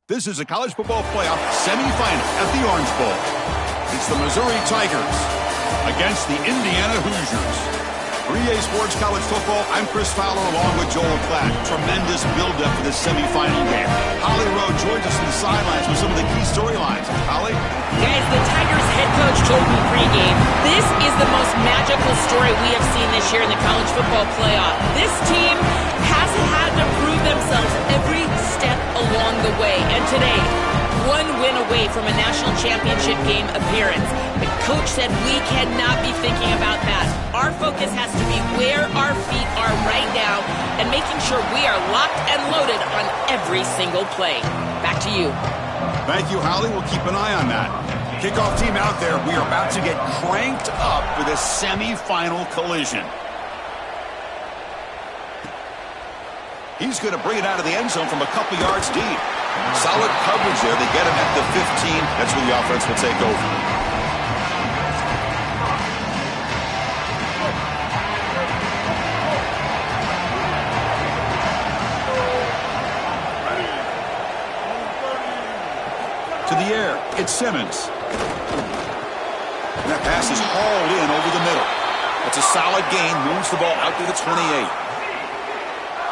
This is a college football playoff semifinal at the Orange Bowl. It's the Missouri Tigers against the Indiana Hoosiers. For EA Sports College Football, I'm Chris Fowler along with Joel Klatt. Tremendous build-up for this semifinal game. Holly Rowe joins us on the sidelines with some of the key storylines. Holly? Guys, the Tigers head coach told me pregame, this is the most magical story we have seen this year in the college football playoff. This team has had to prove themselves every step along the way. And today, one win away from a national championship game appearance. The coach said we cannot be thinking about that. Our focus has to be where our feet are right now and making sure we are locked and loaded on every single play. Back to you. Thank you, Holly. We'll keep an eye on that. Kickoff team out there. We are about to get cranked up for this semifinal collision. He's going to bring it out of the end zone from a couple yards deep. Solid coverage there. They get him at the 15. That's where the offense will take over. To the air, it's Simmons. And that pass is hauled in over the middle. That's a solid gain, moves the ball out to the 28.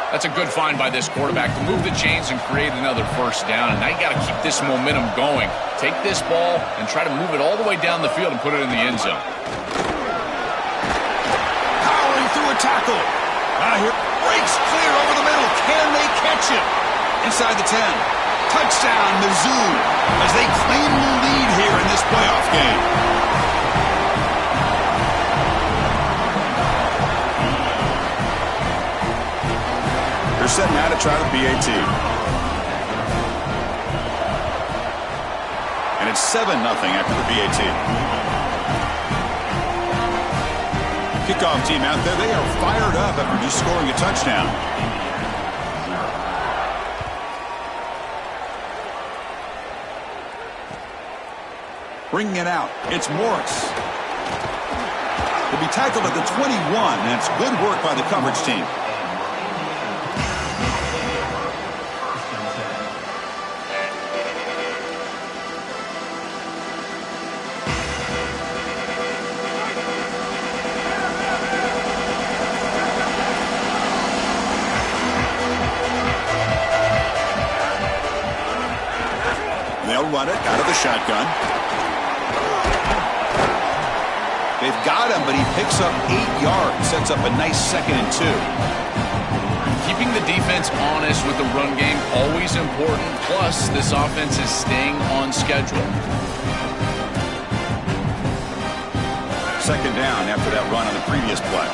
That's a good find by this quarterback to move the chains and create another first down. And now you got to keep this momentum going. Take this ball and try to move it all the way down the field and put it in the end zone. Powering through a tackle. Here, breaks clear over the middle. Can they catch him? Inside the 10. Touchdown, Mizzou, as they claim the lead here in this playoff game. They're setting out to try the PAT. And it's 7-0 after the PAT. Kickoff team out there, they are fired up after just scoring a touchdown. Bringing it out, it's Morris. He'll be tackled at the 21, and it's good work by the coverage team. They'll run it out of the shotgun. They've got him, but he picks up 8 yards, sets up a nice 2nd and 2. Keeping the defense honest with the run game, always important. Plus, this offense is staying on schedule. 2nd down after that run on the previous play.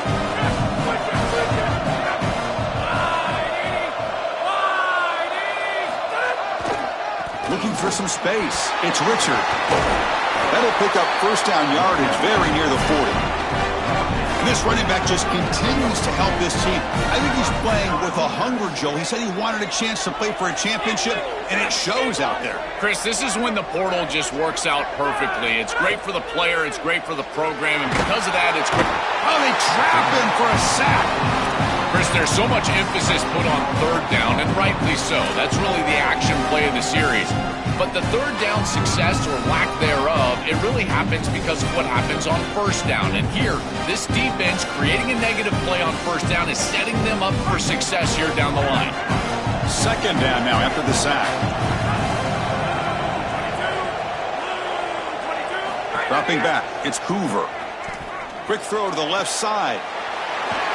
Looking for some space. It's Richard. That'll pick up first down yardage very near the 40. And this running back just continues to help this team. I think he's playing with a hunger, Joe. He said he wanted a chance to play for a championship, and it shows out there. Chris, this is when the portal just works out perfectly. It's great for the player. It's great for the program. And because of that, it's great. Oh, they trap him for a sack. Chris, there's so much emphasis put on 3rd down, and rightly so. That's really the action play of the series. But the 3rd down success or lack thereof, it really happens because of what happens on 1st down. And here, this defense creating a negative play on 1st down is setting them up for success here down the line. 2nd down now after the sack. Dropping back, it's Hoover. Quick throw to the left side.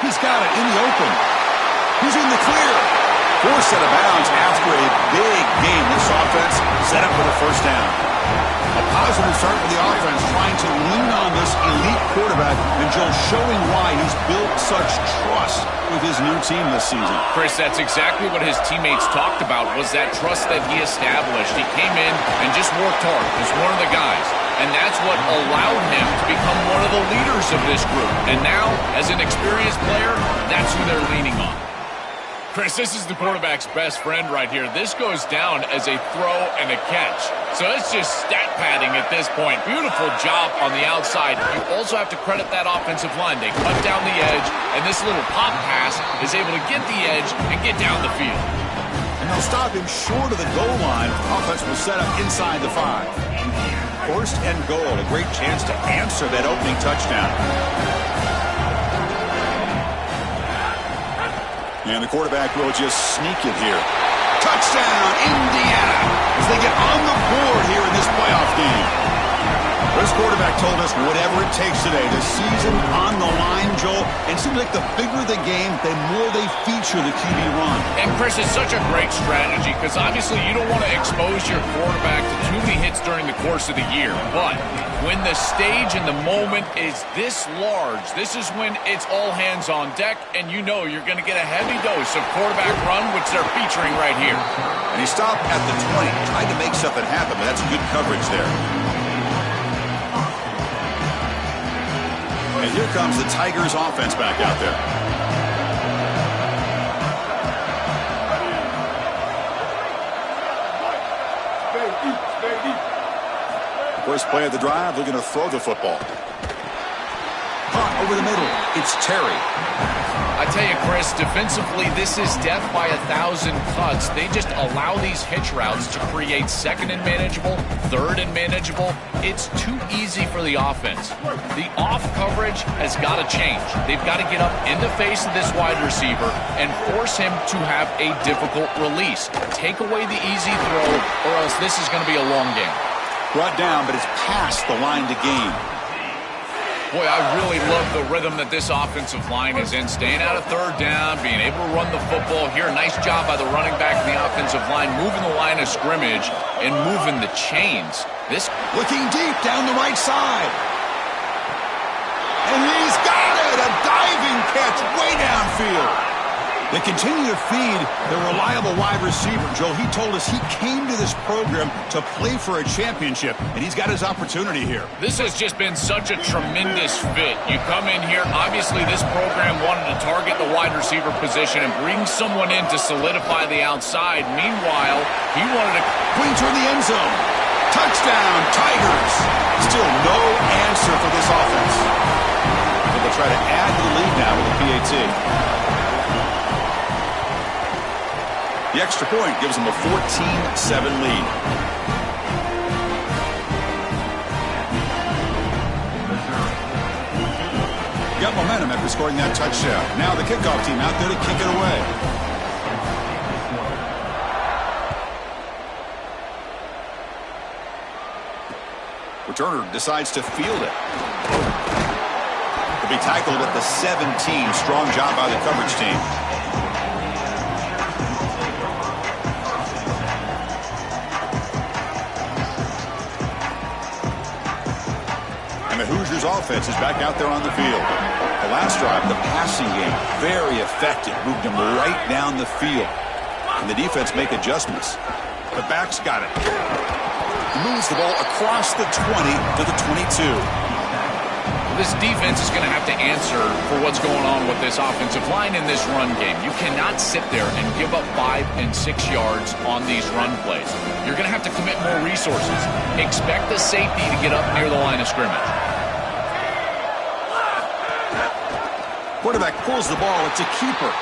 He's got it in the open. He's in the clear. Forced out of bounds after a big game. This offense set up for the first down. A positive start for the offense, trying to lean on this elite quarterback, and Joe showing why he's built such trust with his new team this season. Chris, that's exactly what his teammates talked about, was that trust that he established. He came in and just worked hard as one of the guys. And that's what allowed him to become one of the leaders of this group. And now, as an experienced player, that's who they're leaning on. Chris, this is the quarterback's best friend right here. This goes down as a throw and a catch. So it's just stat padding at this point. Beautiful job on the outside. You also have to credit that offensive line. They cut down the edge, and this little pop pass is able to get the edge and get down the field. And they'll stop him short of the goal line. Offense will set up inside the 5. First and goal, a great chance to answer that opening touchdown. And the quarterback will just sneak it here. Touchdown, Indiana, as they get on the board here in this playoff game. This quarterback told us whatever it takes today. The season on the line, Joel. And it seems like the bigger the game, the more they feature the QB run. And Chris, it's such a great strategy because obviously you don't want to expose your quarterback to too many hits during the course of the year. But when the stage and the moment is this large, this is when it's all hands on deck, and you know you're going to get a heavy dose of quarterback run, which they're featuring right here. And he stopped at the 20, tried to make something happen, but that's good coverage there. And here comes the Tigers offense back out there. First play of the drive, they're going to throw the football. Caught over the middle. It's Terry. I tell you, Chris, defensively, this is death by 1,000 cuts. They just allow these hitch routes to create second and manageable, third and manageable. It's too easy for the offense. The off coverage has got to change. They've got to get up in the face of this wide receiver and force him to have a difficult release. Take away the easy throw, or else this is going to be a long game. Brought down, but it's past the line to gain. Boy, I really love the rhythm that this offensive line is in. Staying out of third down, being able to run the football here. Nice job by the running back and the offensive line, moving the line of scrimmage and moving the chains. This looking deep down the right side. And he's got it! A diving catch way downfield. They continue to feed their reliable wide receiver. Joe, he told us he came to this program to play for a championship, and he's got his opportunity here. This has just been such a tremendous fit. You come in here, obviously this program wanted to target the wide receiver position and bring someone in to solidify the outside. Meanwhile, he wanted to swing toward the end zone. Touchdown, Tigers. Still no answer for this offense. But they'll try to add to the lead now with the PAT. The extra point gives them a 14-7 lead. Got momentum after scoring that touchdown. Now the kickoff team out there to kick it away. Returner decides to field it. He'll be tackled at the 17. Strong job by the coverage team. The Hoosiers offense is back out there on the field. The last drive, the passing game, very effective. Moved them right down the field. And the defense make adjustments. The back's got it. He moves the ball across the 20 to the 22. This defense is going to have to answer for what's going on with this offensive line in this run game. You cannot sit there and give up 5 and 6 yards on these run plays. You're going to have to commit more resources. Expect the safety to get up near the line of scrimmage. Quarterback pulls the ball. It's a keeper.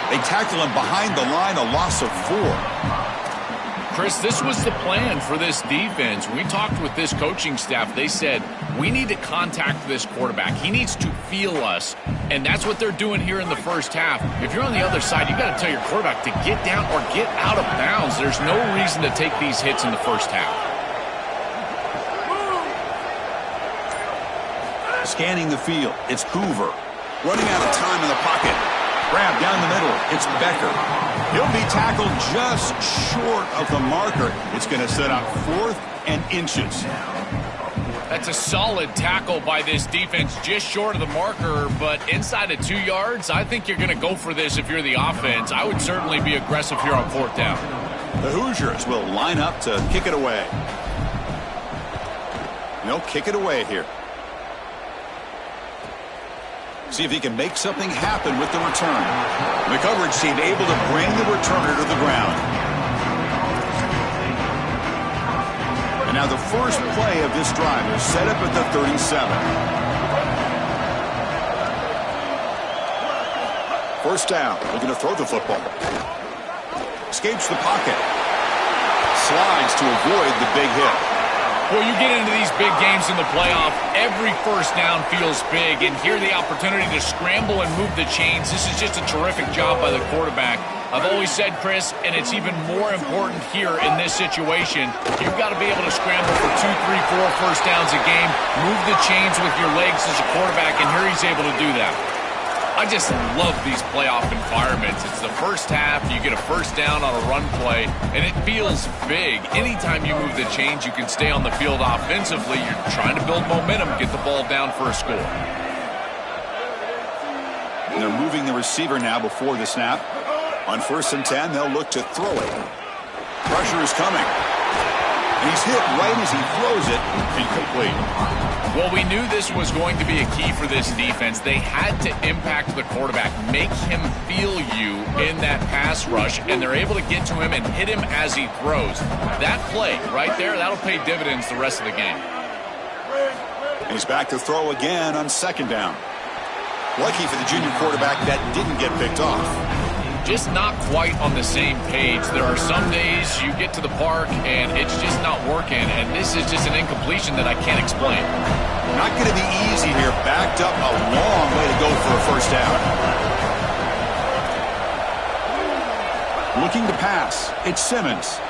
They tackle him behind the line, a loss of 4. Chris, this was the plan for this defense. When we talked with this coaching staff, they said, we need to contact this quarterback. He needs to feel us, and that's what they're doing here in the first half. If you're on the other side, you got to tell your quarterback to get down or get out of bounds. There's no reason to take these hits in the first half. Scanning the field, it's Hoover. Running out of time in the pocket. Grab down the middle. It's Becker. He'll be tackled just short of the marker. It's going to set up 4th and inches. That's a solid tackle by this defense, just short of the marker, but inside of 2 yards, I think you're going to go for this if you're the offense. I would certainly be aggressive here on 4th down. The Hoosiers will line up to kick it away. And they'll kick it away here. See if he can make something happen with the return. The coverage team able to bring the returner to the ground. And now the first play of this drive is set up at the 37. First down. Looking to throw the football. Escapes the pocket. Slides to avoid the big hit. Well, you get into these big games in the playoff, every first down feels big, and here the opportunity to scramble and move the chains. This is just a terrific job by the quarterback. I've always said, Chris, and it's even more important here in this situation, you've got to be able to scramble for 2, 3, 4 first downs a game, move the chains with your legs as a quarterback, and here he's able to do that. I just love these playoff environments. It's the first half, you get a first down on a run play, and it feels big. Anytime you move the chains, you can stay on the field offensively. You're trying to build momentum, get the ball down for a score. And they're moving the receiver now before the snap. On 1st and 10, they'll look to throw it. Pressure is coming. And he's hit right as he throws it. Incomplete. Well, we knew this was going to be a key for this defense. They had to impact the quarterback, make him feel you in that pass rush, and they're able to get to him and hit him as he throws. That play right there, that'll pay dividends the rest of the game. And he's back to throw again on 2nd down. Lucky for the junior quarterback that didn't get picked off. Just not quite on the same page. There are some days you get to the park and it's just not working, and this is just an incompletion that I can't explain. Not going to be easy here. Backed up a long way to go for a first down. Looking to pass. It's Simmons.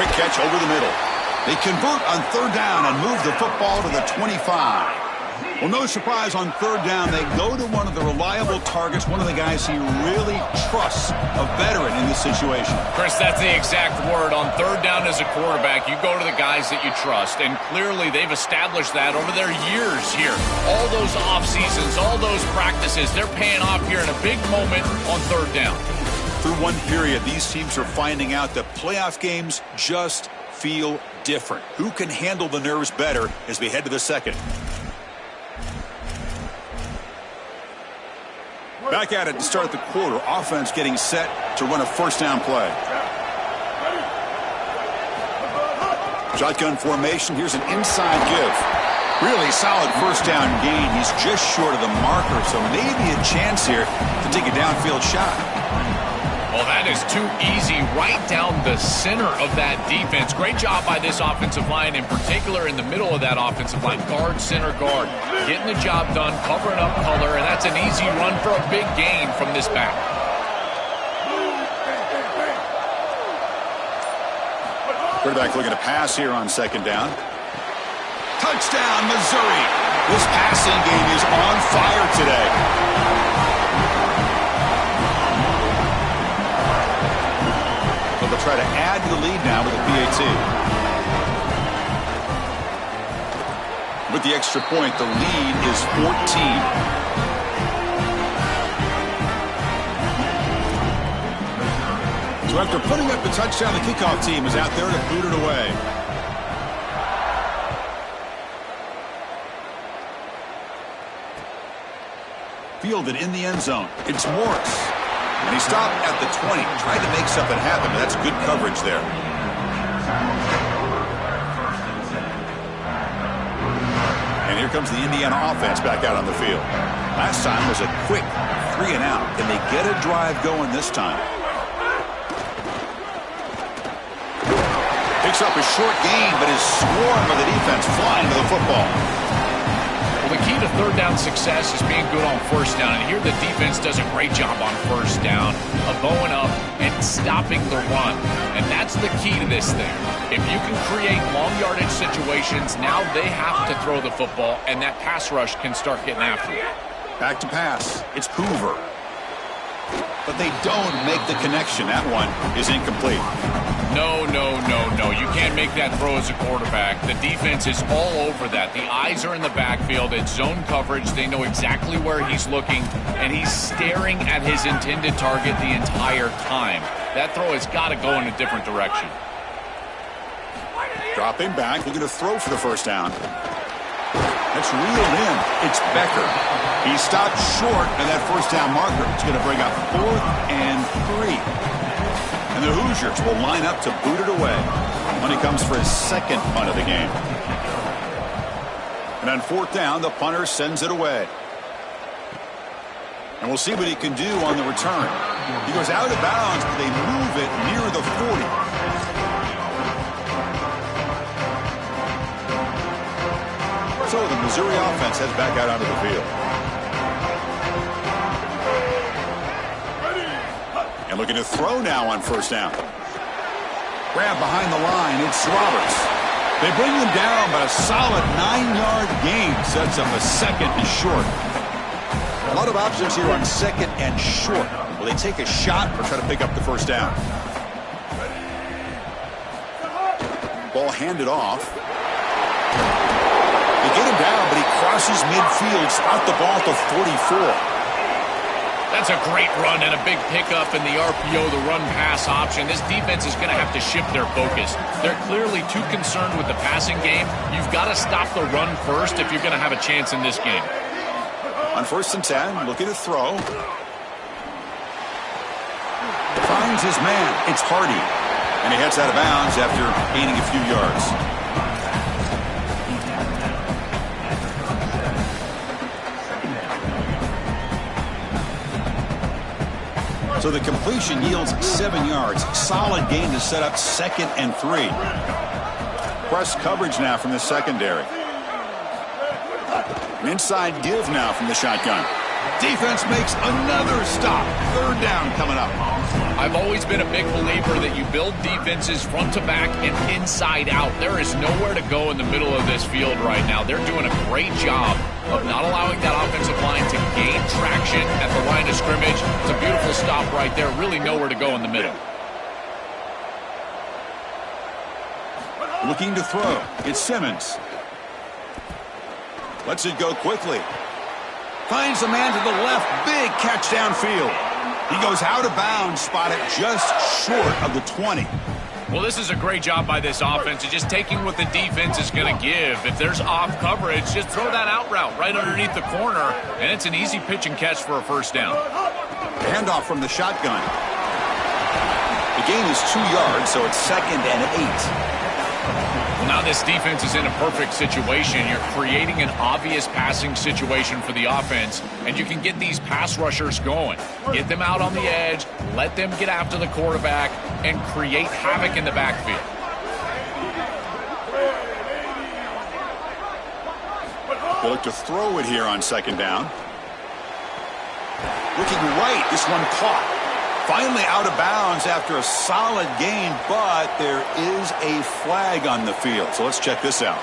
Quick catch over the middle. They convert on 3rd down and move the football to the 25. Well, no surprise on 3rd down. They go to one of the reliable targets, one of the guys he really trusts, a veteran in this situation. Chris, that's the exact word. On 3rd down as a quarterback, you go to the guys that you trust, and clearly they've established that over their years here. All those off seasons, all those practices, they're paying off here in a big moment on 3rd down. Through one period, these teams are finding out that playoff games just feel different. Who can handle the nerves better as we head to the 2nd? Back at it to start the quarter. Offense getting set to run a first down play. Shotgun formation. Here's an inside give. Really solid first down gain. He's just short of the marker, so maybe a chance here to take a downfield shot. Well, that is too easy right down the center of that defense. Great job by this offensive line, in particular in the middle of that offensive line. Guard, center, guard. Getting the job done, covering up color, and that's an easy run for a big gain from this back. Quarterback looking to pass here on 2nd down. Touchdown, Missouri. This passing game is on fire today. They'll try to add to the lead now with a PAT. With the extra point, the lead is 14. So after putting up the touchdown, the kickoff team is out there to boot it away. Fielded in the end zone. It's Morris. And he stopped at the 20, tried to make something happen, but that's good coverage there. And here comes the Indiana offense back out on the field. Last time was a quick 3 and out. Can they get a drive going this time? Picks up a short gain, but is swarmed by the defense flying to the football. Well, the key to 3rd down success is being good on 1st down. And here the defense does a great job on 1st down of bowing up and stopping the run. And that's the key to this thing. If you can create long yardage situations, now they have to throw the football, and that pass rush can start getting after it. Back to pass. It's Hoover. But they don't make the connection. That one is incomplete. No. You can't make that throw as a quarterback. The defense is all over that. The eyes are in the backfield. It's zone coverage. They know exactly where he's looking, and he's staring at his intended target the entire time. That throw has got to go in a different direction. Dropping back, looking to throw for the first down. That's reeled in. It's Becker. He stopped short of that first down marker. It's going to bring up 4th and 3. And the Hoosiers will line up to boot it away when he comes for his 2nd punt of the game. And on 4th down, the punter sends it away. And we'll see what he can do on the return. He goes out of bounds, but they move it near the 40. So the Missouri offense heads back out onto the field. And looking to throw now on first down. Grab behind the line. It's Roberts. They bring him down, but a solid 9-yard gain sets up a second and short. A lot of options here on second and short. Will they take a shot or try to pick up the first down? Ball handed off. They get him down, but he crosses midfield, spot the ball to 44. That's a great run and a big pickup in the RPO, the run-pass option. This defense is going to have to shift their focus. They're clearly too concerned with the passing game. You've got to stop the run first if you're going to have a chance in this game. On first and 10, looking to throw. Finds his man. It's Hardy. And he heads out of bounds after gaining a few yards. So the completion yields 7 yards. Solid gain to set up second and 3. Press coverage now from the secondary. An inside give now from the shotgun. Defense makes another stop. Third down coming up. I've always been a big believer that you build defenses front to back and inside out. There is nowhere to go in the middle of this field right now. They're doing a great job of not allowing that offensive line to gain traction at the line of scrimmage. It's a beautiful stop right there. Really nowhere to go in the middle. Looking to throw. It's Simmons. Lets it go quickly. Finds the man to the left. Big catch downfield. He goes out of bounds, spotted just short of the 20. Well, this is a great job by this offense. It's just taking what the defense is going to give. If there's off coverage, just throw that out route right underneath the corner, and it's an easy pitch and catch for a first down. Handoff from the shotgun. The gain is 2 yards, so it's second and 8. Well, now this defense is in a perfect situation. You're creating an obvious passing situation for the offense, and you can get these pass rushers going. Get them out on the edge, let them get after the quarterback, and create havoc in the backfield. They look to throw it here on second down. Looking right, this one caught. Finally out of bounds after a solid gain, but there is a flag on the field. So let's check this out.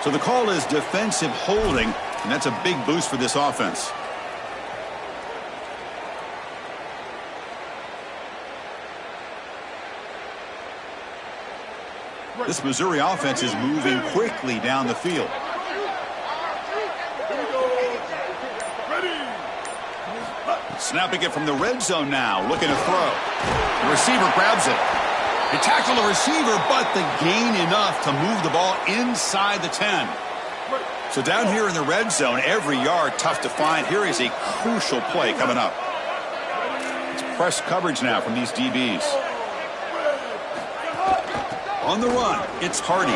So the call is defensive holding, and that's a big boost for this offense. This Missouri offense is moving quickly down the field. Snapping it from the red zone now, looking to throw. The receiver grabs it. They tackle the receiver, but the gain enough to move the ball inside the 10. So down here in the red zone, every yard tough to find. Here is a crucial play coming up. It's press coverage now from these DBs. On the run, it's Hardy.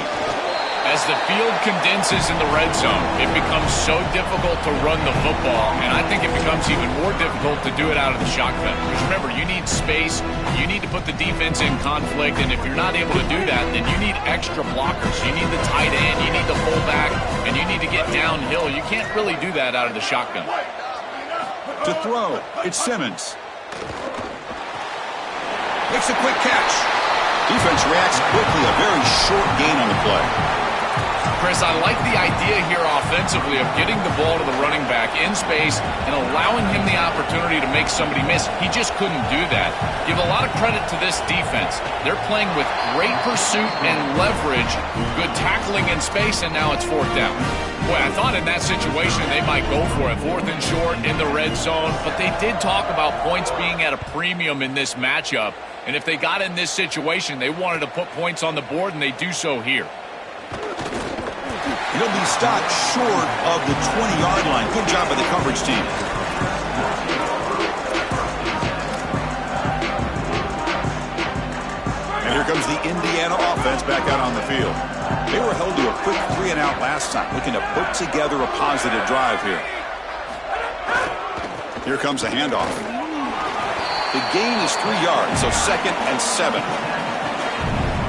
As the field condenses in the red zone, it becomes so difficult to run the football, and I think it becomes even more difficult to do it out of the shotgun. Because remember, you need space, you need to put the defense in conflict, and if you're not able to do that, then you need extra blockers. You need the tight end, you need the fullback, and you need to get downhill. You can't really do that out of the shotgun. To throw, it's Simmons. Makes a quick catch. Defense reacts quickly, a very short gain on the play. Chris, I like the idea here offensively of getting the ball to the running back in space and allowing him the opportunity to make somebody miss. He just couldn't do that. Give a lot of credit to this defense. They're playing with great pursuit and leverage, good tackling in space, and now it's fourth down. Boy, I thought in that situation they might go for it, fourth and short in the red zone, but they did talk about points being at a premium in this matchup, and if they got in this situation, they wanted to put points on the board, and they do so here. He'll be stopped short of the 20-yard line. Good job by the coverage team. And here comes the Indiana offense back out on the field. They were held to a quick 3-and-out last time, looking to put together a positive drive here. Here comes a handoff. The gain is 3 yards, so 2nd and 7.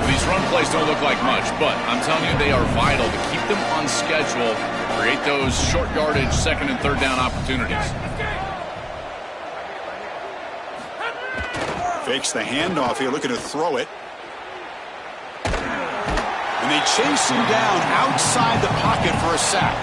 These run plays don't look like much, but I'm telling you, they are vital to keep them on schedule, create those short yardage 2nd and 3rd down opportunities. Fakes the handoff here, looking to throw it. And they chase him down outside the pocket for a sack.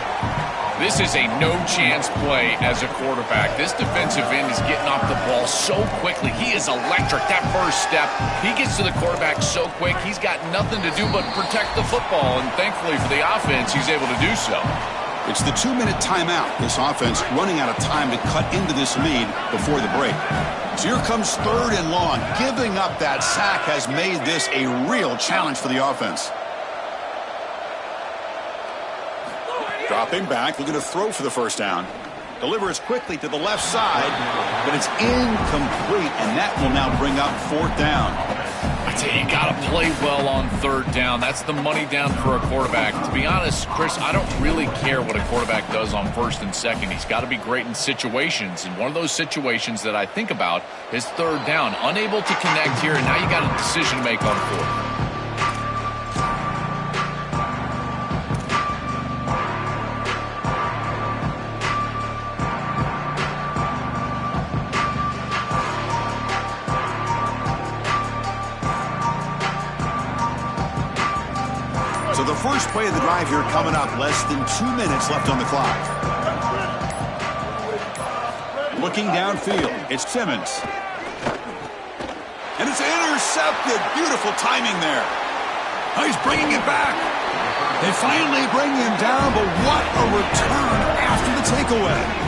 This is a no-chance play as a quarterback. This defensive end is getting off the ball so quickly. He is electric. That first step, he gets to the quarterback so quick, he's got nothing to do but protect the football. And thankfully for the offense, he's able to do so. It's the 2-minute timeout. This offense running out of time to cut into this lead before the break. So here comes 3rd and long. Giving up that sack has made this a real challenge for the offense. Dropping back, looking to throw for the first down. Delivers quickly to the left side, but it's incomplete, and that will now bring up 4th down. I tell you, you got to play well on 3rd down. That's the money down for a quarterback. To be honest, Chris, I don't really care what a quarterback does on 1st and 2nd. He's got to be great in situations, and one of those situations that I think about is 3rd down. Unable to connect here, and now you got a decision to make on 4th. So the first play of the drive here coming up, less than 2 minutes left on the clock. Looking downfield, it's Simmons. And it's intercepted. Beautiful timing there. Oh, he's bringing it back. They finally bring him down, but what a return after the takeaway.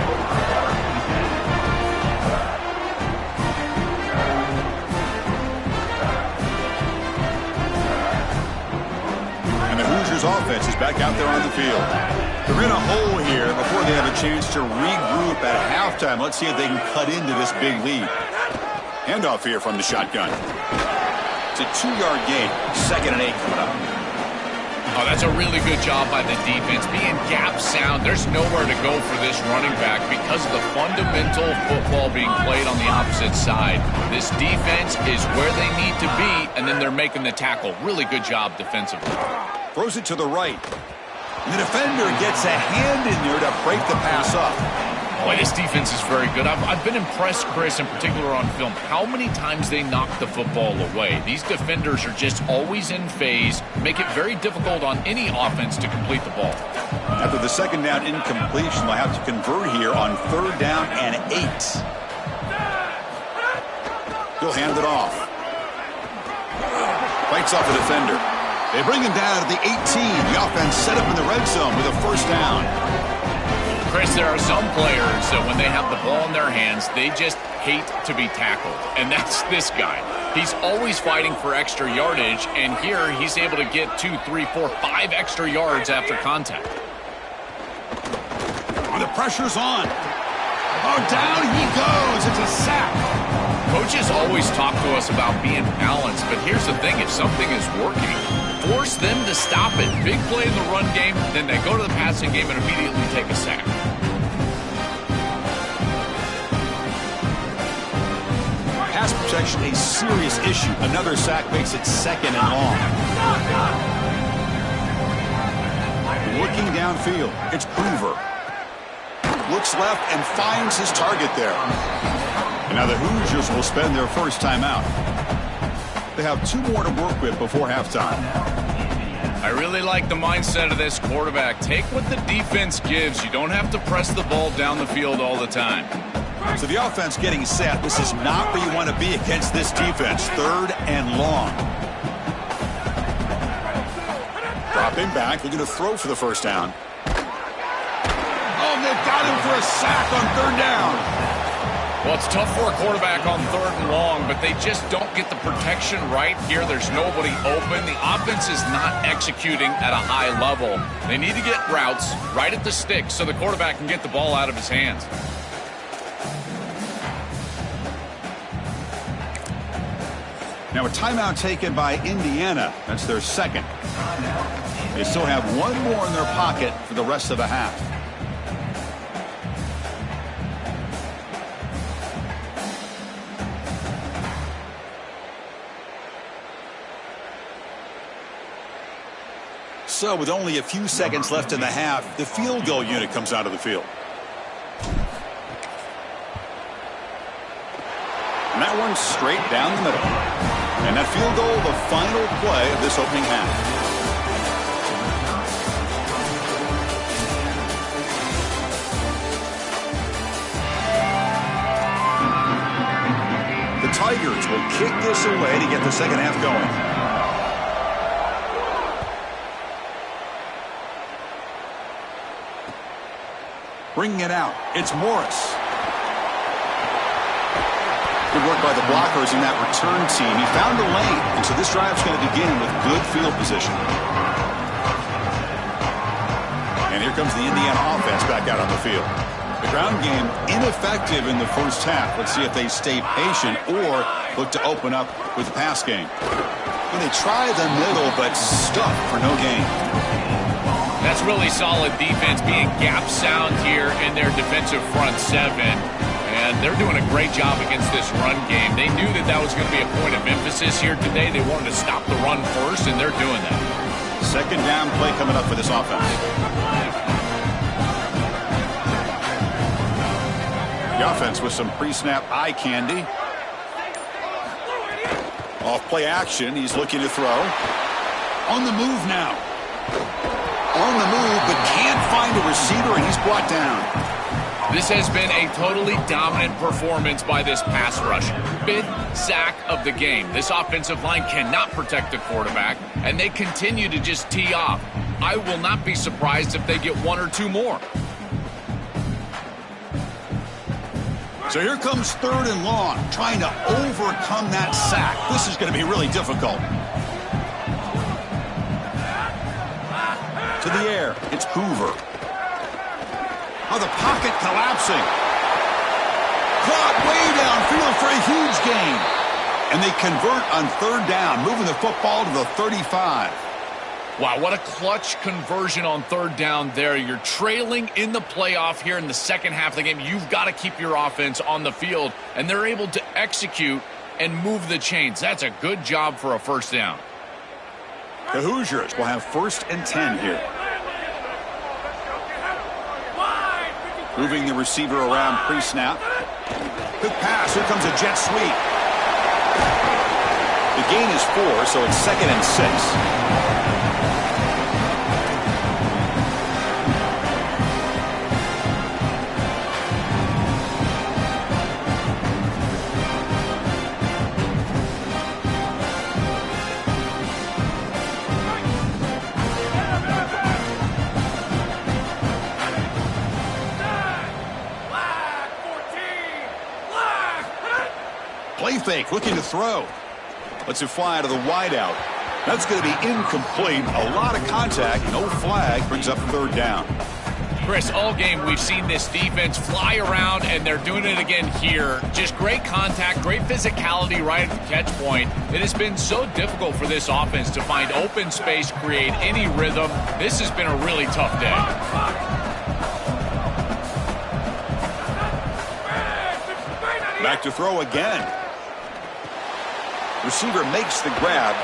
Offense is back out there on the field. They're in a hole here before they have a chance to regroup at halftime. Let's see if they can cut into this big lead. Handoff here from the shotgun. It's a 2-yard gain. 2nd and 8 coming up. Oh, that's a really good job by the defense. Being gap sound, there's nowhere to go for this running back because of the fundamental football being played on the opposite side. This defense is where they need to be, and then they're making the tackle. Really good job defensively. Throws it to the right. And the defender gets a hand in there to break the pass up. Boy, this defense is very good. I've been impressed, Chris, in particular on film, how many times they knock the football away. These defenders are just always in phase, make it very difficult on any offense to complete the ball. After the 2nd down incompletion, they'll have to convert here on 3rd down and 8. He'll hand it off. Fights off the defender. They bring him down at the 18. The offense set up in the red zone with a 1st down. Chris, there are some players that when they have the ball in their hands, they just hate to be tackled. And that's this guy. He's always fighting for extra yardage, and here he's able to get 2, 3, 4, 5 extra yards after contact. Oh, the pressure's on. Oh, down he goes. It's a sack. Coaches always talk to us about being balanced, but here's the thing. If something is working, force them to stop it. Big play in the run game, then they go to the passing game and immediately take a sack. Pass protection, a serious issue. Another sack makes it 2nd and long. Looking downfield, it's Hoover. Looks left and finds his target there. And now the Hoosiers will spend their first timeout. They have 2 more to work with before halftime. I really like the mindset of this quarterback. Take what the defense gives. You don't have to press the ball down the field all the time. So the offense getting set. This is not where you want to be against this defense. 3rd and long. Dropping back, looking to throw for the 1st down. Oh, they've got him for a sack on 3rd down. Well, it's tough for a quarterback on 3rd and long, but they just don't get the protection right here. There's nobody open. The offense is not executing at a high level. They need to get routes right at the stick so the quarterback can get the ball out of his hands. Now a timeout taken by Indiana. That's their 2nd. They still have 1 more in their pocket for the rest of the half. So with only a few seconds left in the half, the field goal unit comes out of the field. And that one's straight down the middle. And that field goal, the final play of this opening half. The Tigers will kick this away to get the second half going. Bringing it out, it's Morris. Good work by the blockers in that return team. He found a lane, and so this drive's going to begin with good field position. And here comes the Indiana offense back out on the field. The ground game ineffective in the first half. Let's see if they stay patient or look to open up with the pass game. And they try the middle, but stuck for no gain. That's really solid defense, being gap sound here in their defensive front seven. And they're doing a great job against this run game. They knew that that was going to be a point of emphasis here today. They wanted to stop the run first, and they're doing that. Second down play coming up for this offense. The offense with some pre-snap eye candy. Off play action. He's looking to throw. On the move now. On the move, but can't find a receiver, and he's brought down. This has been a totally dominant performance by this pass rush. 5th sack of the game. This offensive line cannot protect the quarterback, and they continue to just tee off. I will not be surprised if they get 1 or 2 more. So here comes 3rd and long, trying to overcome that sack. This is going to be really difficult. To the air, it's Hoover. Oh, the pocket collapsing. Caught way downfield for a huge gain. And they convert on 3rd down, moving the football to the 35. Wow, what a clutch conversion on 3rd down there. You're trailing in the playoff here in the second half of the game. You've got to keep your offense on the field, and they're able to execute and move the chains. That's a good job for a first down. The Hoosiers will have 1st and 10 here. Moving the receiver around pre-snap. Good pass. Here comes a jet sweep. The gain is 4, so it's 2nd and 6. Play fake, looking to throw. Lets it fly out of the wideout. That's going to be incomplete. A lot of contact, no flag, brings up 3rd down. Chris, all game we've seen this defense fly around, and they're doing it again here. Just great contact, great physicality right at the catch point. It has been so difficult for this offense to find open space, create any rhythm. This has been a really tough day. Back to throw again. Receiver makes the grab.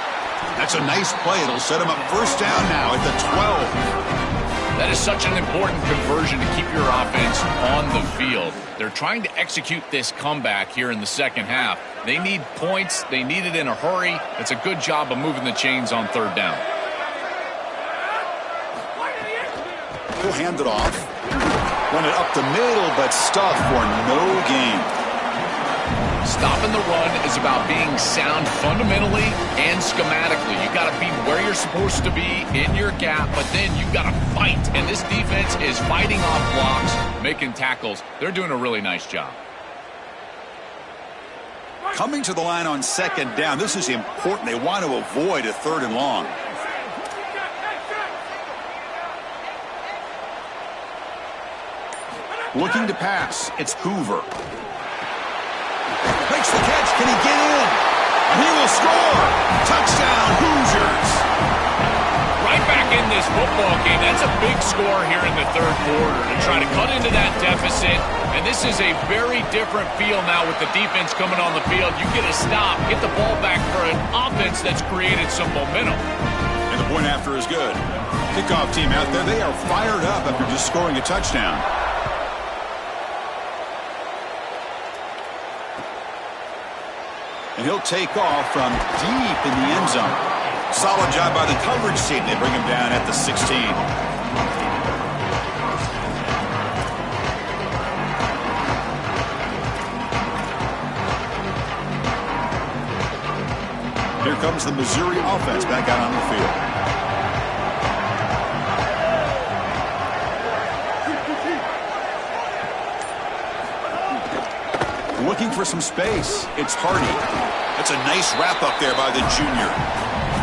That's a nice play. It'll set him up 1st down now at the 12. That is such an important conversion to keep your offense on the field. They're trying to execute this comeback here in the second half. They need points. They need it in a hurry. It's a good job of moving the chains on 3rd down. He'll hand it off. Run it up the middle, but stuffed for no gain. Stopping the run is about being sound fundamentally and schematically. You got to be where you're supposed to be in your gap, but then you got to fight. And this defense is fighting off blocks, making tackles. They're doing a really nice job. Coming to the line on 2nd down. This is important. They want to avoid a 3rd and long. Looking to pass. It's Hoover. Makes the catch. Can he get in? And he will score. Touchdown, Hoosiers. Right back in this football game. That's a big score here in the 3rd quarter to try to cut into that deficit. And this is a very different feel now with the defense coming on the field. You get a stop, get the ball back for an offense that's created some momentum. And The point after is good. Kickoff team out there, they are fired up after just scoring a touchdown. And he'll take off from deep in the end zone. Solid job by the coverage team. They bring him down at the 16. Here comes the Missouri offense back out on the field. Looking for some space. It's Hardy. That's a nice wrap up there by the junior.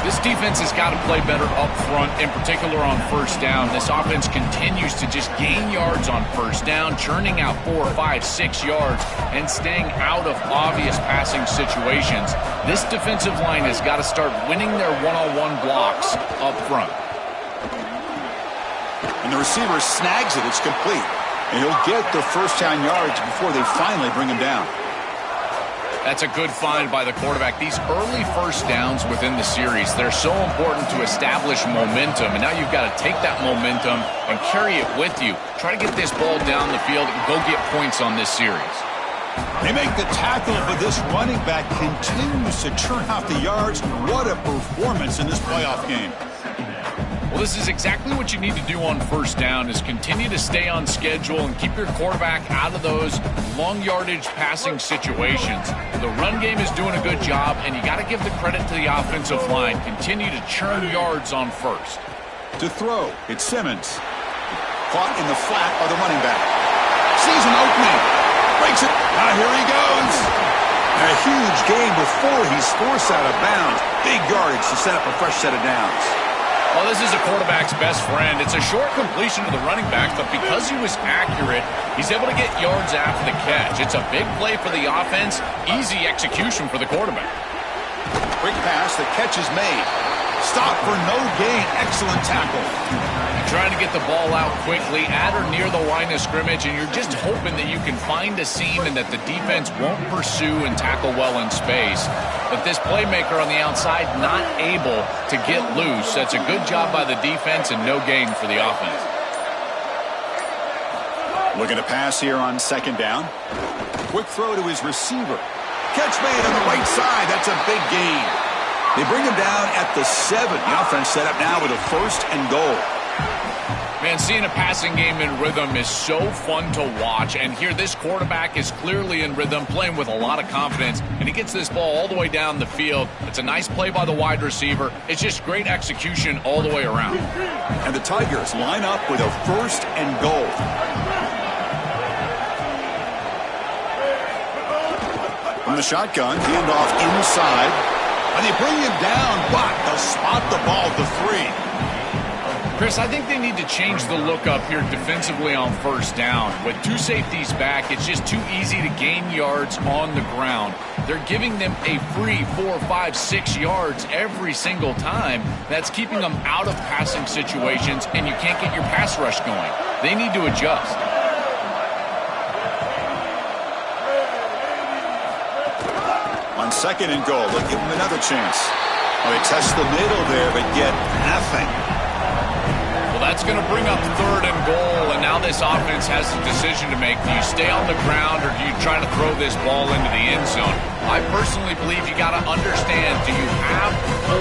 This defense has got to play better up front, in particular on first down. This offense continues to just gain yards on first down, churning out 4, 5, 6 yards, and staying out of obvious passing situations. This defensive line has got to start winning their one-on-one blocks up front. And the receiver snags it. It's complete. And he'll get the first down yards before they finally bring him down. That's a good find by the quarterback. These early first downs within the series, they're so important to establish momentum. And now you've got to take that momentum and carry it with you. Try to get this ball down the field and go get points on this series. They make the tackle, but this running back continues to churn out the yards. What a performance in this playoff game. Well, this is exactly what you need to do on first down, is continue to stay on schedule and keep your quarterback out of those long yardage passing situations. The run game is doing a good job, and you got to give the credit to the offensive line. Continue to churn yards on first. To throw, it's Simmons. Caught in the flat by the running back. Sees an opening. Breaks it. Now here he goes. A huge gain before he's forced out of bounds. Big yardage to set up a fresh set of downs. Well, this is a quarterback's best friend. It's a short completion to the running back, but because he was accurate, he's able to get yards after the catch. It's a big play for the offense, easy execution for the quarterback. Quick pass, the catch is made. Stop for no gain. Excellent tackle. Trying to get the ball out quickly at or near the line of scrimmage, and you're just hoping that you can find a seam and that the defense won't pursue and tackle well in space. But this playmaker on the outside not able to get loose. That's a good job by the defense and no gain for the offense. Looking to pass here on second down. Quick throw to his receiver. Catch made on the right side. That's a big gain. They bring him down at the 7. The offense set up now with a 1st and goal. Man, seeing a passing game in rhythm is so fun to watch. And here, this quarterback is clearly in rhythm, playing with a lot of confidence. And he gets this ball all the way down the field. It's a nice play by the wide receiver. It's just great execution all the way around. And the Tigers line up with a 1st and goal. From the shotgun, handoff inside. And they bring him down, but they'll spot the ball at the 3. Chris, I think they need to change the look up here defensively on first down. With 2 safeties back, it's just too easy to gain yards on the ground. They're giving them a free 4, 5, 6 yards every single time. That's keeping them out of passing situations, and you can't get your pass rush going. They need to adjust. On 2nd and goal, they'll give him another chance. Well, they test the middle there, but get nothing. Well, that's going to bring up 3rd and goal, and now this offense has a decision to make. Do you stay on the ground, or do you try to throw this ball into the end zone? I personally believe you got to understand, do you have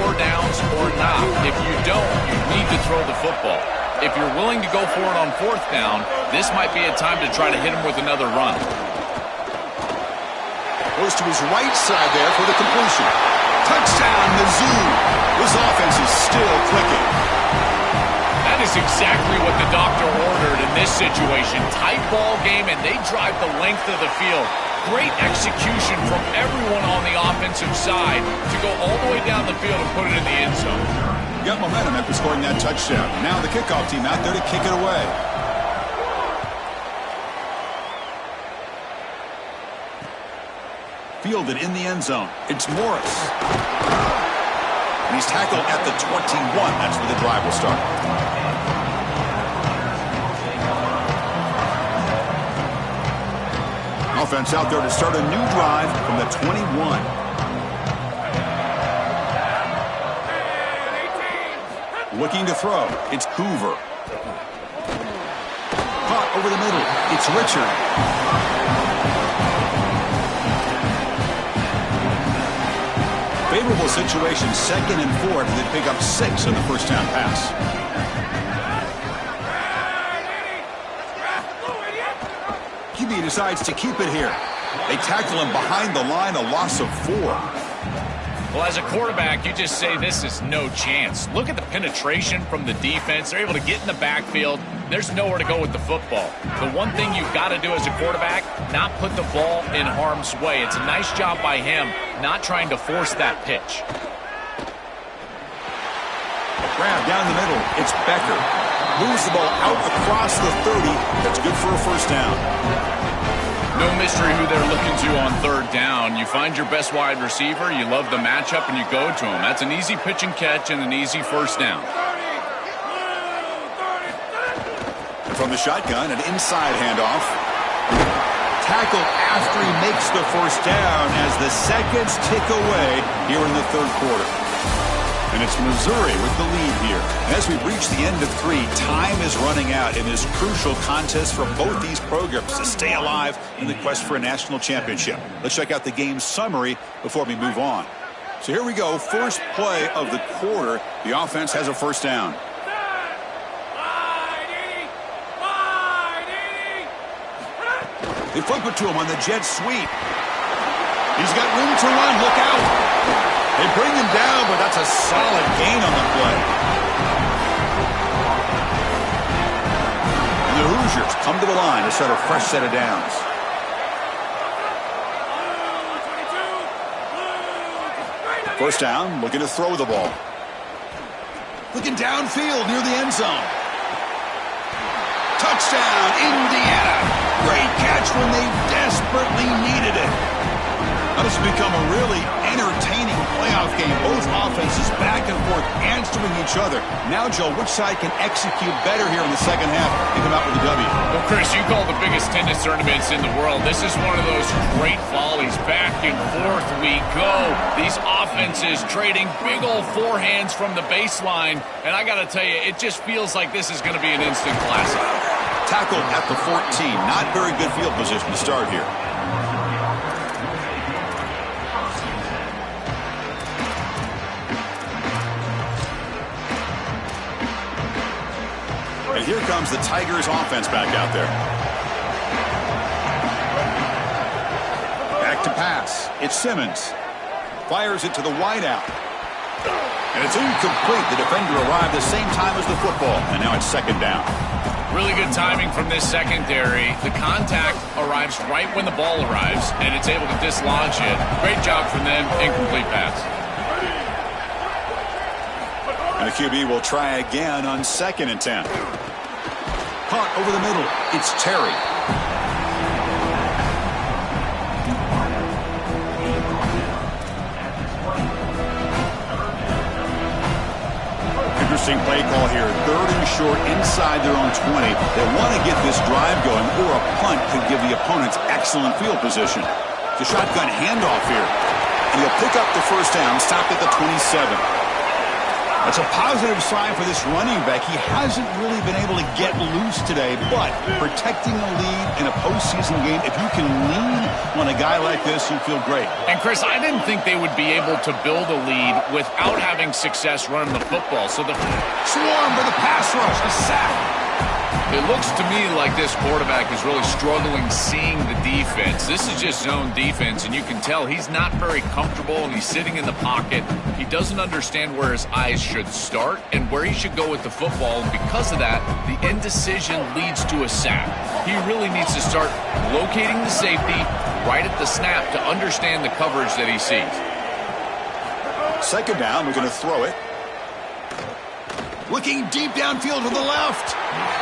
4 downs or not? If you don't, you need to throw the football. If you're willing to go for it on 4th down, this might be a time to try to hit him with another run. Goes to his right side there for the completion. Touchdown, Mizzou. This offense is still clicking. That is exactly what the doctor ordered in this situation. Tight ball game, and they drive the length of the field. Great execution from everyone on the offensive side to go all the way down the field and put it in the end zone. Got momentum after scoring that touchdown. Now the kickoff team out there to kick it away. Fielded in the end zone. It's Morris. And he's tackled at the 21. That's where the drive will start. Offense out there to start a new drive from the 21. Looking to throw. It's Hoover. Caught over the middle. It's Richard. Favorable situation, 2nd and 4. They pick up 6 on the first down pass. QB decides to keep it here. They tackle him behind the line, a loss of 4. Well, as a quarterback, you just say this is no chance. Look at the penetration from the defense. They're able to get in the backfield. There's nowhere to go with the football. The one thing you've got to do as a quarterback, not put the ball in harm's way. It's a nice job by him, not trying to force that pitch. Grab down the middle. It's Becker. Moves the ball out across the 30. That's good for a first down. No mystery who they're looking to on 3rd down. You find your best wide receiver, you love the matchup, and you go to him. That's an easy pitch and catch and an easy first down. From the shotgun, an inside handoff. Tackled after he makes the first down as the seconds tick away here in the 3rd quarter. And it's Missouri with the lead here. As we reach the end of 3, time is running out in this crucial contest for both these programs to stay alive in the quest for a national championship. Let's check out the game summary before we move on. So here we go. First play of the quarter. The offense has a first down. They flip it to him on the jet sweep. He's got room to run. Look out. They bring him down, but that's a solid gain on the play. And the Hoosiers come to the line to start a fresh set of downs. First down, looking to throw the ball. Looking downfield near the end zone. Touchdown, Indiana. Great catch when they desperately needed it. Now this has become a really entertaining playoff game. Both offenses back and forth answering each other. Now, Joe, which side can execute better here in the second half and come out with a W? Well, Chris, you call the biggest tennis tournaments in the world. This is one of those great volleys. Back and forth we go. These offenses trading big old forehands from the baseline. And I got to tell you, it just feels like this is going to be an instant classic. Tackled at the 14. Not very good field position to start here. And here comes the Tigers offense back out there. Back to pass. It's Simmons. Fires it to the wideout. And it's incomplete. The defender arrived the same time as the football. And now it's second down. Really good timing from this secondary. The contact arrives right when the ball arrives, and it's able to dislodge it. Great job from them. Incomplete pass. And the QB will try again on 2nd and 10. Caught over the middle. It's Terry. Interesting play call here. 3rd and short inside their own 20. They want to get this drive going, or a punt could give the opponents excellent field position. The shotgun handoff here. And he'll pick up the first down, stop at the 27. That's a positive sign for this running back. He hasn't really been able to get loose today, but protecting a lead in a postseason game, if you can lean on a guy like this, you feel great. And, Chris, I didn't think they would be able to build a lead without having success running the football. So the swarm for the pass rush, a sack. It looks to me like this quarterback is really struggling seeing the defense. This is just zone defense, and you can tell he's not very comfortable, and he's sitting in the pocket. He doesn't understand where his eyes should start and where he should go with the football, and because of that, the indecision leads to a sack. He really needs to start locating the safety right at the snap to understand the coverage that he sees. Second down, we're going to throw it. Looking deep downfield to the left.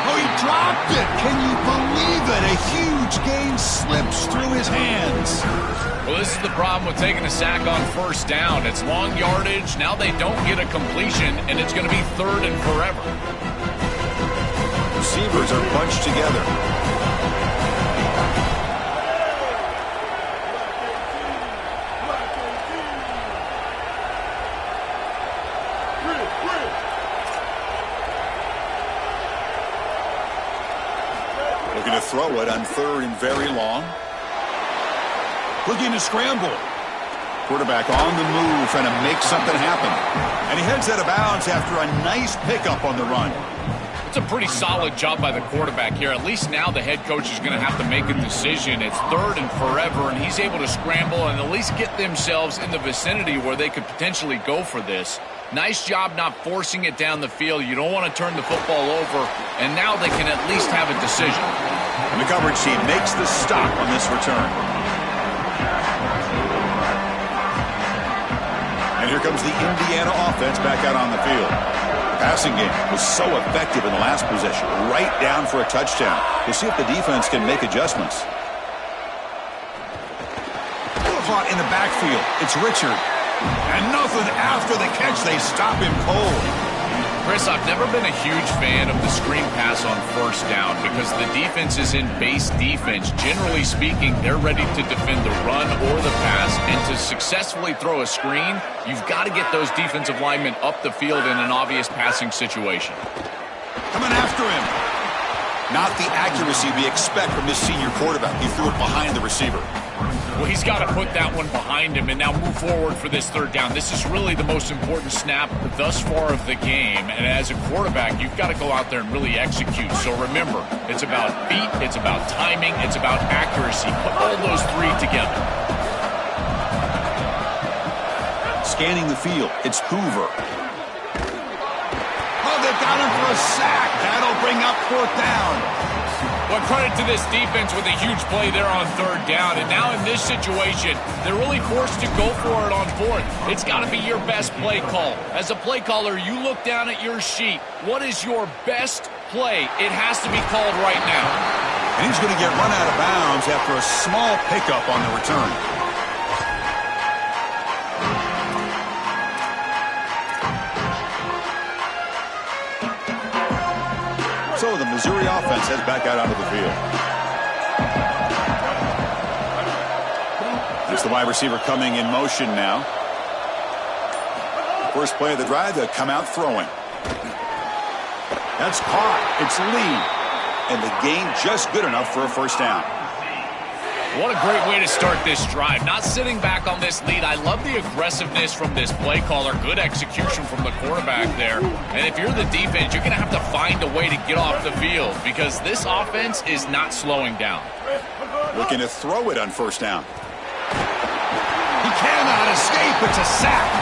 Oh, he dropped it. Can you believe it? A huge gain slips through his hands. Well, this is the problem with taking a sack on first down. It's long yardage. Now they don't get a completion, and it's going to be 3rd and forever. Receivers are bunched together. throw it on 3rd and very long. Looking to scramble. Quarterback on the move, trying to make something happen. And he heads out of bounds after a nice pickup on the run. It's a pretty solid job by the quarterback here. At least now the head coach is going to have to make a decision. It's 3rd and forever, and he's able to scramble and at least get themselves in the vicinity where they could potentially go for this. Nice job not forcing it down the field. You don't want to turn the football over, and now they can at least have a decision. And the coverage team makes the stop on this return. And here comes the Indiana offense back out on the field. The passing game was so effective in the last possession, right down for a touchdown. We'll see if the defense can make adjustments. Caught in the backfield. It's Richard. And nothing after the catch. They stop him cold. Chris, I've never been a huge fan of the screen pass on 1st down because the defense is in base defense. Generally speaking, they're ready to defend the run or the pass, and to successfully throw a screen, you've got to get those defensive linemen up the field in an obvious passing situation. Coming after him. Not the accuracy we expect from this senior quarterback. He threw it behind the receiver. Well, he's got to put that one behind him and now move forward for this 3rd down. This is really the most important snap thus far of the game. And as a quarterback, you've got to go out there and really execute. So remember, it's about feet, it's about timing, it's about accuracy. Put all those 3 together. Scanning the field, it's Hoover. Oh, they've got him for a sack. That'll bring up 4th down. Well, credit to this defense with a huge play there on 3rd down. And now in this situation, they're really forced to go for it on 4th. It's got to be your best play call. As a play caller, you look down at your sheet. What is your best play? It has to be called right now. And he's going to get run out of bounds after a small pickup on the return. So the Missouri offense heads back out onto the field. There's the wide receiver coming in motion now. First play of the drive, they'll come out throwing. That's caught. It's Lee. And the gain just good enough for a 1st down. What a great way to start this drive. Not sitting back on this lead. I love the aggressiveness from this play caller. Good execution from the quarterback there. And if you're the defense, you're going to have to find a way to get off the field because this offense is not slowing down. Looking to throw it on 1st down. He cannot escape. It's a sack.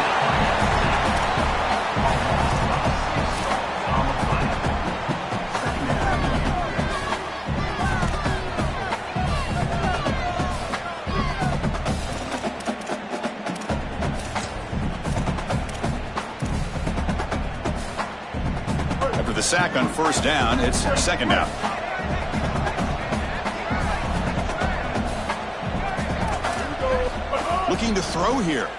Sack on 1st down. It's 2nd down. Looking to throw here.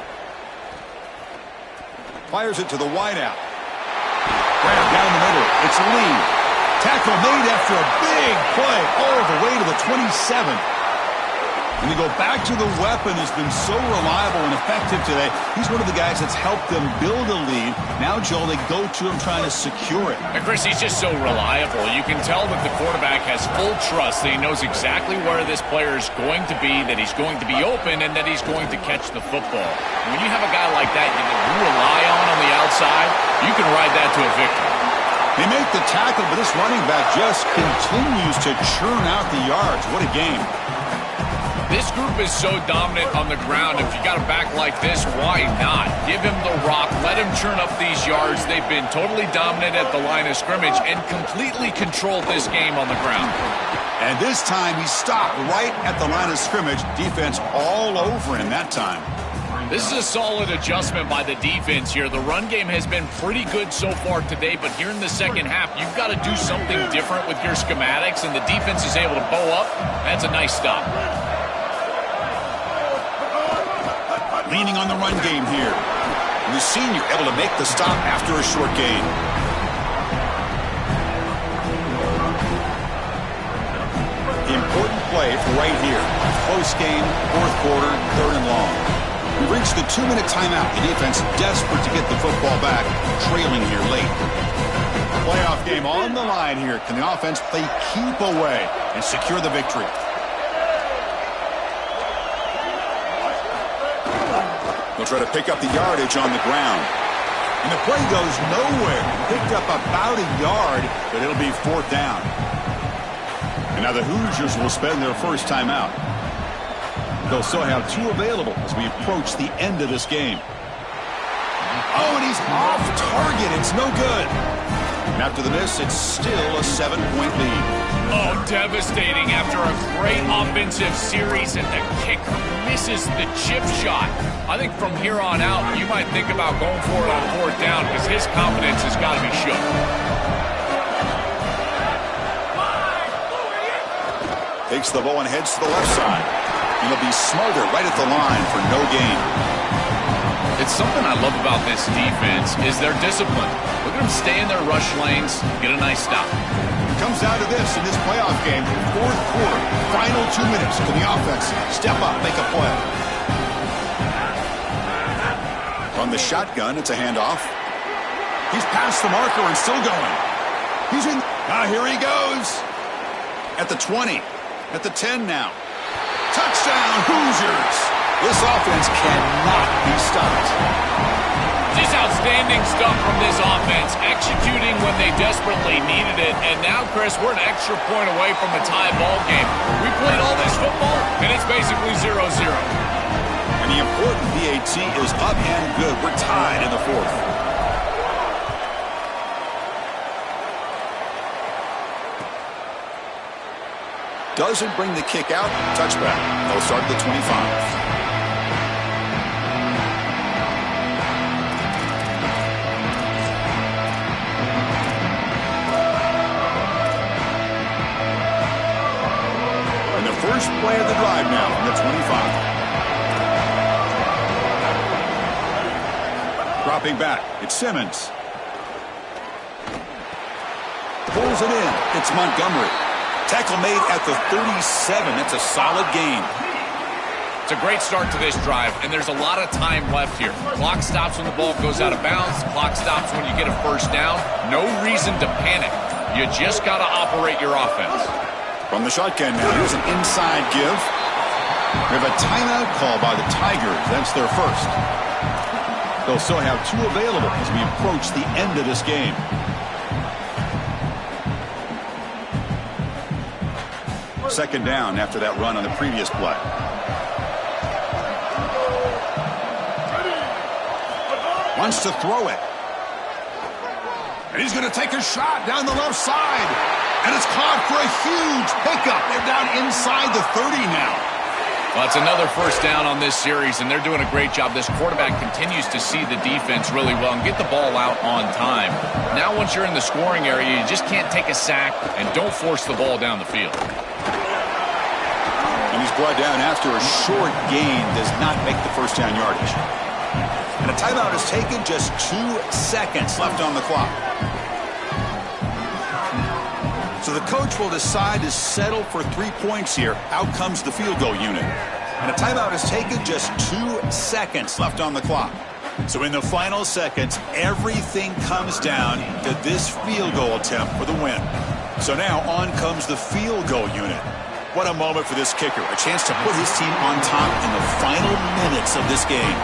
Fires it to the wideout. Grab down the middle. It's Lee. Tackle made after a big play all the way to the 27. And they go back to the weapon who's been so reliable and effective today. He's one of the guys that's helped them build a lead. Now, Joel, they go to him trying to secure it. And Chris, he's just so reliable. You can tell that the quarterback has full trust that he knows exactly where this player is going to be, that he's going to be open, and that he's going to catch the football. When you have a guy like that you rely on the outside, you can ride that to a victory. They make the tackle, but this running back just continues to churn out the yards. What a game. This group is so dominant on the ground. If you got a back like this, why not? Give him the rock. Let him churn up these yards. They've been totally dominant at the line of scrimmage and completely controlled this game on the ground. And this time he stopped right at the line of scrimmage. Defense all over him that time. This is a solid adjustment by the defense here. The run game has been pretty good so far today, but here in the 2nd half, you've got to do something different with your schematics, and the defense is able to bow up. That's a nice stop. Leaning on the run game here. And the senior able to make the stop after a short gain. Important play right here. Close game, 4th quarter, 3rd and long. We've reached the 2-minute timeout. The defense desperate to get the football back, trailing here late. playoff game on the line here. Can the offense play keep away and secure the victory? They'll try to pick up the yardage on the ground. And the play goes nowhere. Picked up about a yard, but it'll be 4th down. And now the Hoosiers will spend their first timeout. They'll still have 2 available as we approach the end of this game. Oh, and he's off target. It's no good. And after the miss, it's still a 7-point lead. Oh, devastating after a great offensive series, and the kicker misses the chip shot. I think from here on out, you might think about going for it on 4th down because his confidence has got to be shook. Takes the ball and heads to the left side. And he'll be smarter right at the line for no gain. It's something I love about this defense is their discipline. Look at them stay in their rush lanes, get a nice stop. It comes down to this in this playoff game. 4th quarter, final 2 minutes. Can the offense step up, make a play? On the shotgun, it's a handoff. He's past the marker and still going. He's in. Here he goes. At the 20. At the 10 now. Touchdown, Hoosiers. This offense cannot be stopped. Just outstanding stuff from this offense, executing when they desperately needed it. And now, Chris, we're an extra point away from a tie ball game. We played all this football, and it's basically 0-0. And the important PAT is up and good. We're tied in the 4th. Doesn't bring the kick out. Touchback. They'll start at the 25. First play of the drive now on the 25. Dropping back, it's Simmons. Pulls it in, it's Montgomery. Tackle made at the 37. That's a solid gain. It's a great start to this drive, and there's a lot of time left here. Clock stops when the ball goes out of bounds. Clock stops when you get a first down. No reason to panic. You just got to operate your offense. From the shotgun now, here's an inside give. We have a timeout call by the Tigers. That's their first. They'll still have 2 available as we approach the end of this game. Second down after that run on the previous play. Wants to throw it. And he's going to take a shot down the left side. And it's caught for a huge pickup. They're down inside the 30 now. Well, it's another first down on this series, and they're doing a great job. This quarterback continues to see the defense really well and get the ball out on time. Now, once you're in the scoring area, you just can't take a sack and don't force the ball down the field. And he's brought down after a short gain, does not make the first down yardage. And a timeout is taken, just 2 seconds left on the clock. So the coach will decide to settle for 3 points here. Out comes the field goal unit. And a timeout is taken, just 2 seconds left on the clock. So in the final seconds, everything comes down to this field goal attempt for the win. So now on comes the field goal unit. What a moment for this kicker. A chance to put his team on top in the final minutes of this game.